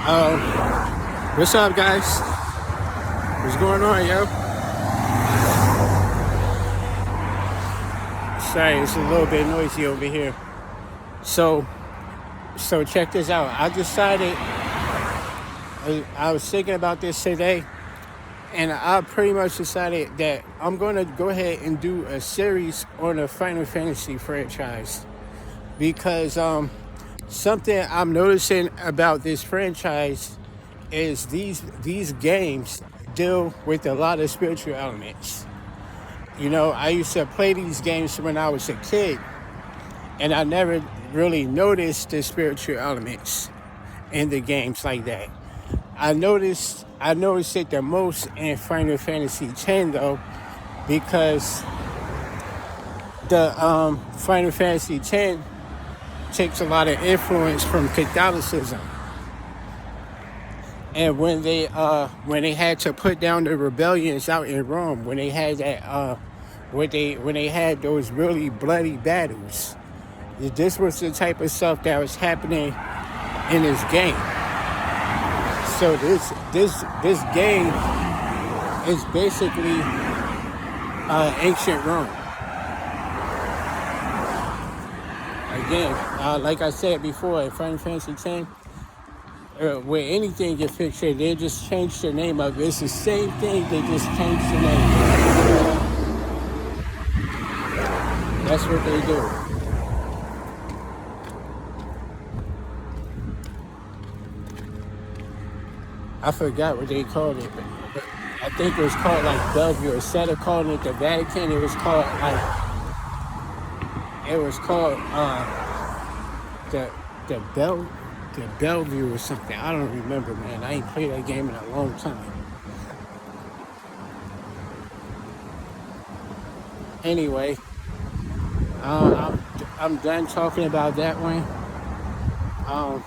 What's up, guys? What's going on, yo? Sorry, it's a little bit noisy over here. So, so check this out. I was thinking about this today, and I pretty much decided that I'm going to go ahead and do a series on the Final Fantasy franchise because something I'm noticing about this franchise is these games deal with a lot of spiritual elements. You know, I used to play these games when I was a kid, and I never really noticed the spiritual elements in the games like that. I noticed it the most in Final Fantasy X though, because the Final Fantasy X takes a lot of influence from Catholicism. And when they had to put down the rebellions out in Rome, when they had when they had those really bloody battles, this was the type of stuff that was happening in this game. So this game is basically ancient Rome. Again, like I said before, in Final Fantasy X, where anything gets fixated, they just change the name of it. It's the same thing, they just change the name. That's what they do. I forgot what they called it, but I think it was called like Bellevue. Instead of calling it the Vatican, it was called the the Bell the Bellevue or something. I don't remember, man. I ain't played that game in a long time. Anyway, I'm done talking about that one. Um,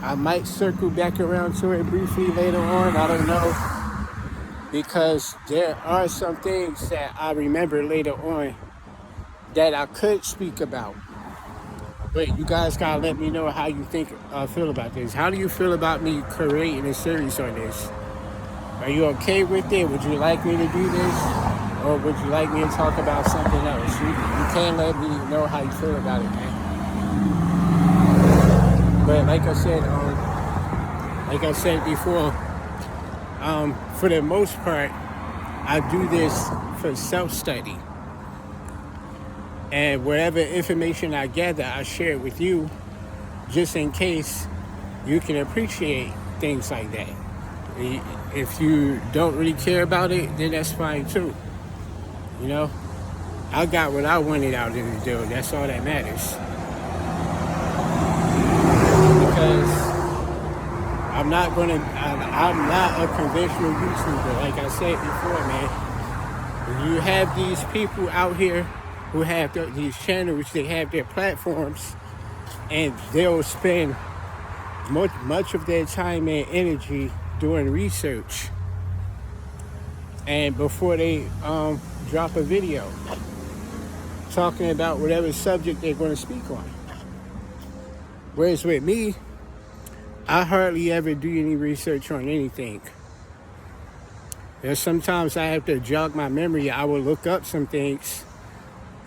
I might circle back around to it briefly later on. I don't know, because there are some things that I remember later on that I could speak about. But you guys gotta let me know how you feel about this. How do you feel about me creating a series on this? Are you okay with it? Would you like me to do this, or would you like me to talk about something else? You can let me know how you feel about it, man. But like I said before, for the most part, I do this for self-study. And whatever information I gather, I share it with you, just in case you can appreciate things like that. If you don't really care about it, then that's fine too. You know, I got what I wanted out of the deal. That's all that matters. Because I'm not a conventional YouTuber. Like I said before, man. You have these people out here who have these channels, they have their platforms, and they'll spend much of their time and energy doing research, and before they drop a video talking about whatever subject they're going to speak on. Whereas with me, I hardly ever do any research on anything. There's sometimes I have to jog my memory. I will look up some things.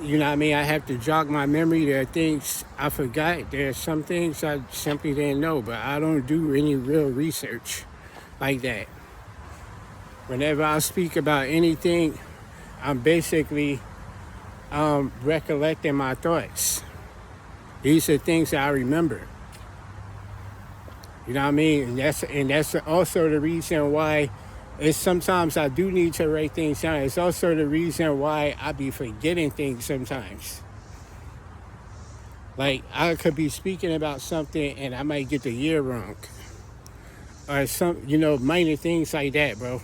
You know what I mean? I have to jog my memory. There are things I forgot. There are some things I simply didn't know, but I don't do any real research like that. Whenever I speak about anything, I'm basically recollecting my thoughts. These are things that I remember. You know what I mean? And that's also the reason why it's sometimes I do need to write things down. It's also the reason why I be forgetting things sometimes. Like, I could be speaking about something and I might get the year wrong. Or minor things like that, bro.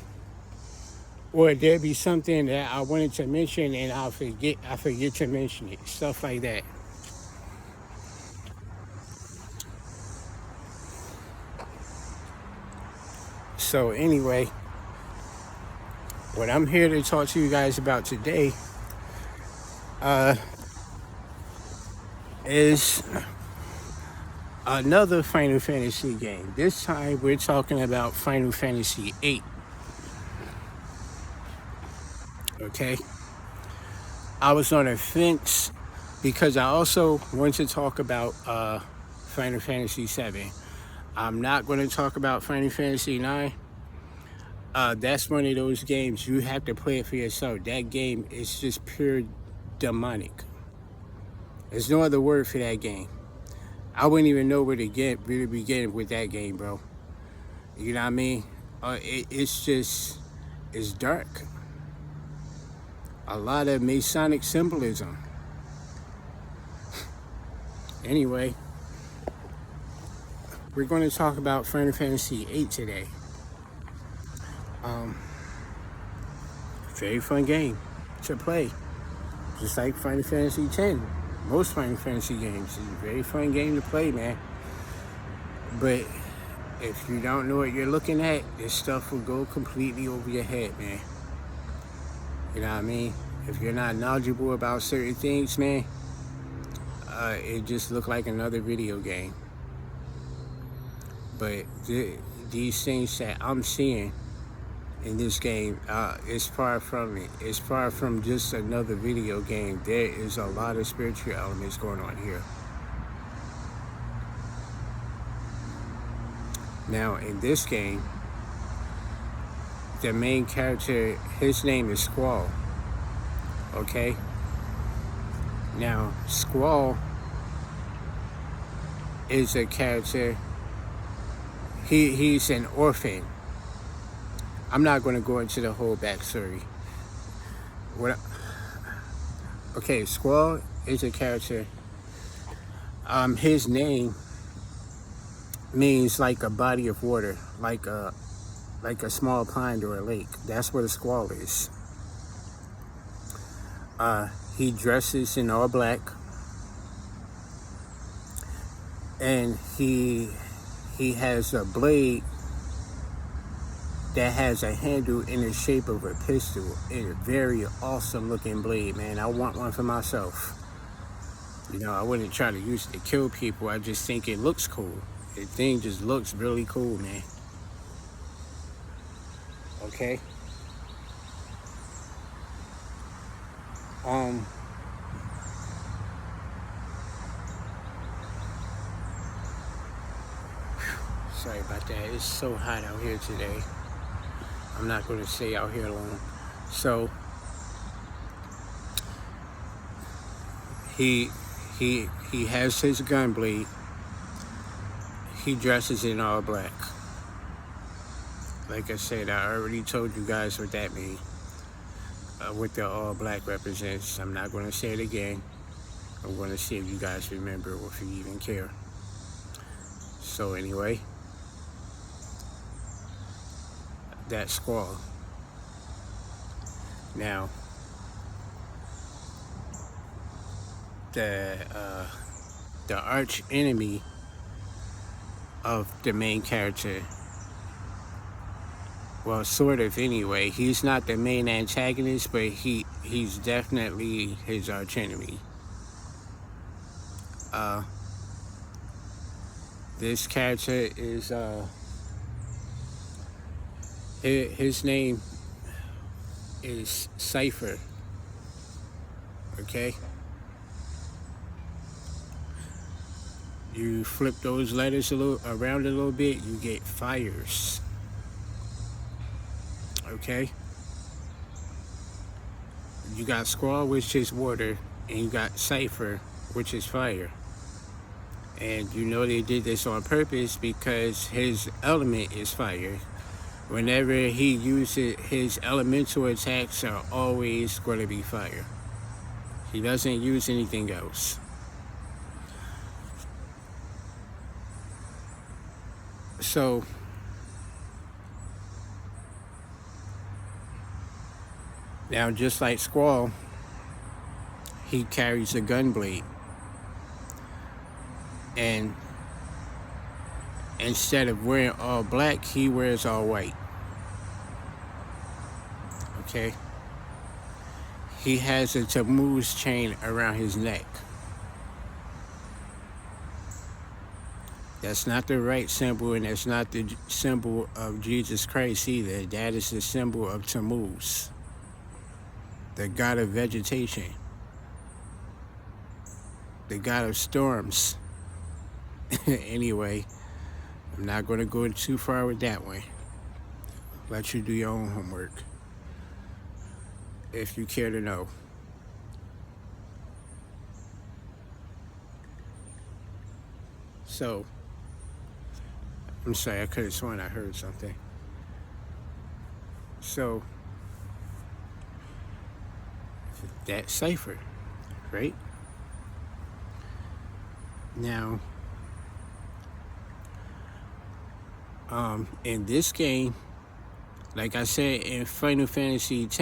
Or there'd be something that I wanted to mention and I forget to mention it. Stuff like that. So anyway, what I'm here to talk to you guys about today is another Final Fantasy game. This time we're talking about Final Fantasy VIII. Okay? I was on a fence because I also want to talk about Final Fantasy VII. I'm not going to talk about Final Fantasy IX. That's one of those games you have to play it for yourself. That game is just pure demonic. There's no other word for that game. I wouldn't even know where to really begin with that game, bro. You know what I mean? It's dark. A lot of Masonic symbolism. Anyway, we're going to talk about Final Fantasy VIII today. Very fun game to play. Just like Final Fantasy X. Most Final Fantasy games. It's a very fun game to play, man. But if you don't know what you're looking at, this stuff will go completely over your head, man. You know what I mean? If you're not knowledgeable about certain things, man, it just look like another video game. But these things that I'm seeing in this game, it's far from it. It's far from just another video game. There is a lot of spiritual elements going on here. Now, in this game, the main character, his name is Squall. Okay? Now, Squall is a character. He's an orphan. I'm not going to go into the whole backstory. Okay, Squall is a character. His name means like a body of water, like a small pond or a lake. That's what a squall is. He dresses in all black, and he has a blade that has a handle in the shape of a pistol. It's a very awesome looking blade, man. I want one for myself. You know, I wouldn't try to use it to kill people. I just think it looks cool. The thing just looks really cool, man. Okay? Sorry about that. It's so hot out here today. I'm not going to stay out here long. So, he has his gun blade. He dresses in all black. Like I said, I already told you guys what that means. What the all black represents. I'm not going to say it again. I'm going to see if you guys remember or if you even care. So anyway, that Squall. Now, the arch enemy of the main character, well, sort of anyway. He's not the main antagonist, but he's definitely his arch enemy. This character is his name is Cypher. Okay? You flip those letters around a little bit, you get fires. Okay? You got Squall, which is water, and you got Cypher, which is fire. And you know they did this on purpose because his element is fire. Whenever he uses his elemental attacks are always going to be fire. He doesn't use anything else. So, now just like Squall, he carries a gun blade. And instead of wearing all black, he wears all white. Okay? He has a Tammuz chain around his neck. That's not the right symbol, and that's not the symbol of Jesus Christ either. That is the symbol of Tammuz, the god of vegetation, the god of storms. Anyway, I'm not going to go too far with that one. Let you do your own homework if you care to know. So, I'm sorry, I could have sworn I heard something. So, that cipher, right? Now, in this game, like I said in Final Fantasy X,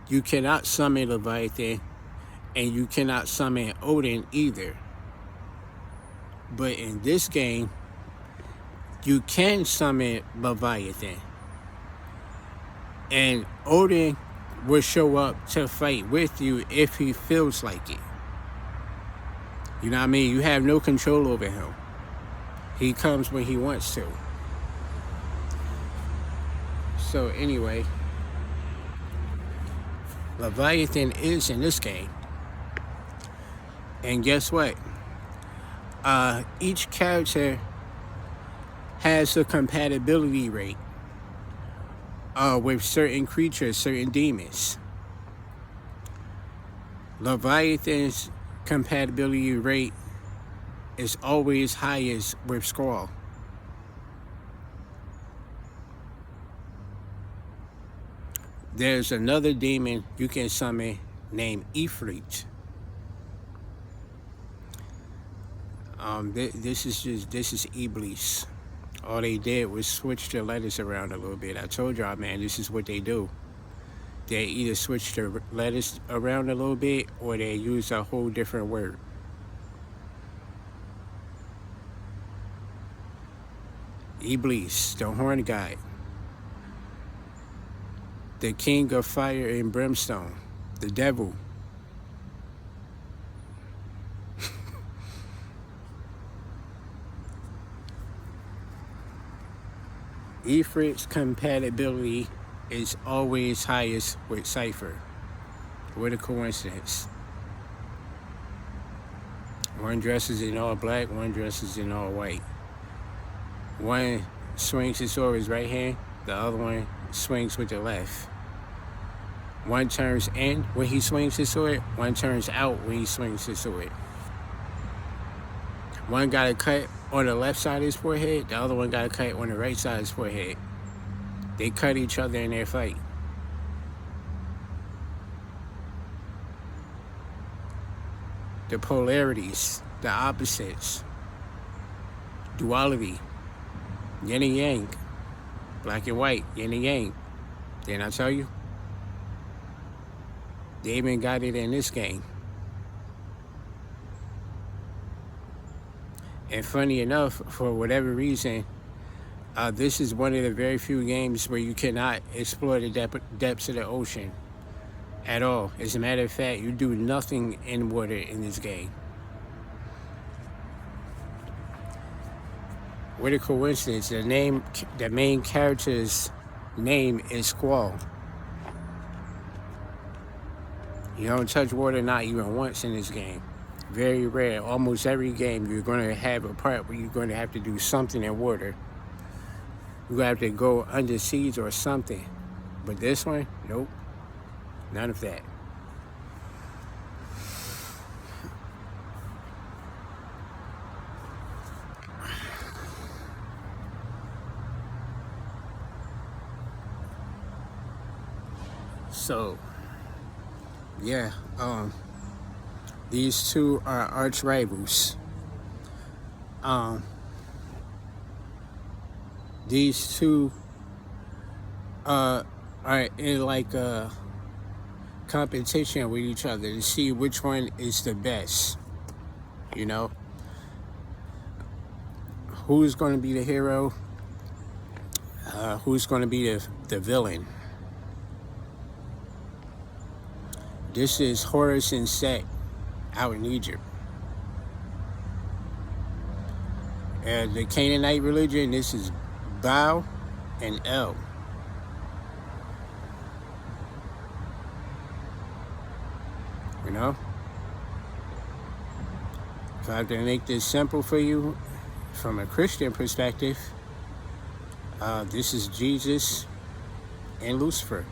you cannot summon Leviathan, and you cannot summon Odin either. But in this game, you can summon Leviathan, and Odin will show up to fight with you if he feels like it. You know what I mean? You have no control over him. He comes when he wants to. So anyway, Leviathan is in this game. And guess what? Each character has a compatibility rate with certain creatures, certain demons. Leviathan's compatibility rate is always highest with Squall. There's another demon you can summon named Ifrit. This is Iblis. All they did was switch the letters around a little bit. I told y'all, man, this is what they do. They either switch the letters around a little bit, or they use a whole different word. Iblis, the horn god, the king of fire and brimstone, the devil. Ifrit's compatibility is always highest with Cypher. What a coincidence. One dresses in all black, one dresses in all white. One swings his sword with his right hand, the other one swings with the left. One turns in when he swings his sword, one turns out when he swings his sword. One got a cut on the left side of his forehead, the other one got a cut on the right side of his forehead. They cut each other in their fight. The polarities, the opposites, duality, yin and yang, black and white, yin and yang. Didn't I tell you? They even got it in this game. And funny enough, for whatever reason, this is one of the very few games where you cannot explore the depths of the ocean at all. As a matter of fact, you do nothing in water in this game. What a coincidence. The main character's name is Squall. You don't touch water not even once in this game. Very rare. Almost every game you're going to have a part where you're going to have to do something in water. You're going to have to go under seas or something. But this one, nope. None of that. So, yeah, these two are arch rivals. These two are in like a competition with each other to see which one is the best. You know, who's going to be the hero? Who's going to be the villain? This is Horus and Set out in Egypt. The Canaanite religion, this is Baal and El. You know? If I have to make this simple for you, from a Christian perspective, this is Jesus and Lucifer.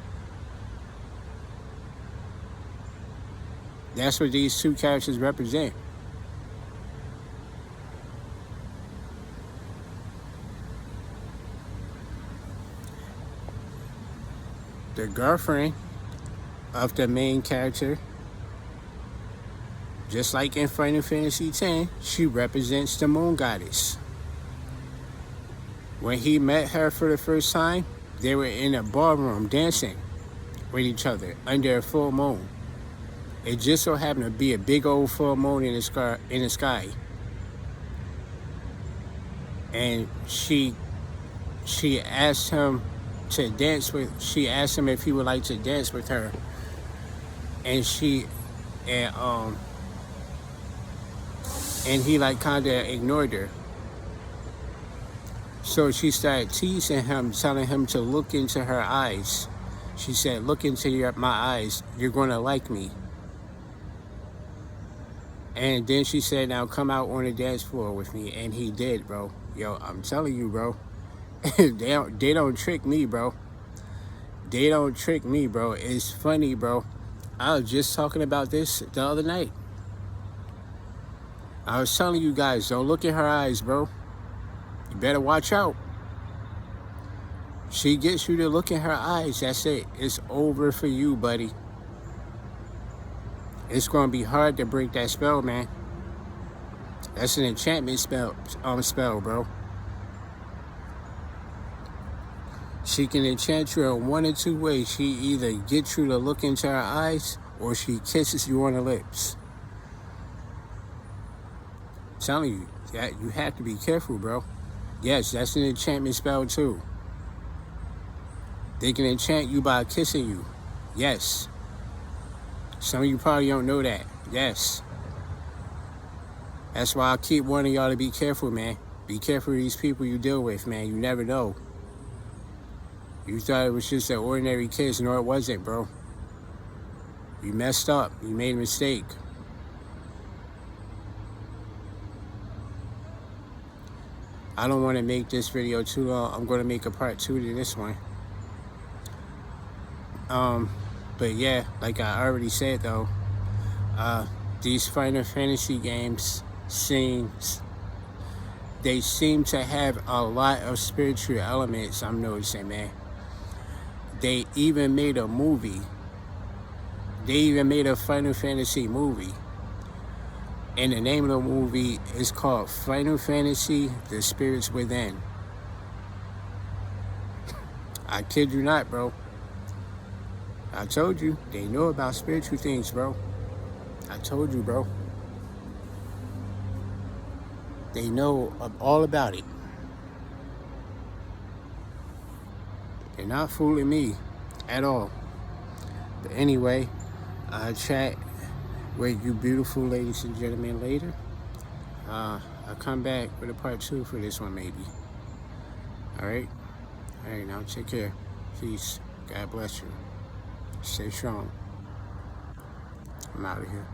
That's what these two characters represent. The girlfriend of the main character, just like in Final Fantasy X, she represents the moon goddess. When he met her for the first time, they were in a ballroom dancing with each other under a full moon. It just so happened to be a big old full moon in the sky. And she asked him to dance with. She asked him if he would like to dance with her. And he like kind of ignored her. So she started teasing him, telling him to look into her eyes. She said, "Look into my eyes. You're gonna like me." And then she said, "Now come out on the dance floor with me." And he did, bro. Yo, I'm telling you, bro. They don't trick me, bro. They don't trick me, bro. It's funny, bro. I was just talking about this the other night. I was telling you guys, don't look in her eyes, bro. You better watch out. She gets you to look in her eyes. That's it. It's over for you, buddy. It's going to be hard to break that spell, man. That's an enchantment spell, bro. She can enchant you in one or two ways. She either gets you to look into her eyes or she kisses you on the lips. I'm telling you, that you have to be careful, bro. Yes, that's an enchantment spell too. They can enchant you by kissing you. Yes. Some of you probably don't know that. Yes. That's why I keep warning y'all to be careful, man. Be careful of these people you deal with, man. You never know. You thought it was just an ordinary kiss. No, it wasn't, bro. You messed up. You made a mistake. I don't want to make this video too long. I'm going to make a part 2 to this one. But yeah, like I already said though, these Final Fantasy games they seem to have a lot of spiritual elements, I'm noticing, man. They even made a movie. They even made a Final Fantasy movie. And the name of the movie is called Final Fantasy: The Spirits Within. I kid you not, bro. I told you, they know about spiritual things, bro. I told you, bro. They know all about it. They're not fooling me at all. But anyway, I'll chat with you beautiful ladies and gentlemen later. I'll come back with a part 2 for this one, maybe. Alright? Alright, now take care. Peace. God bless you. Stay strong. I'm out of here.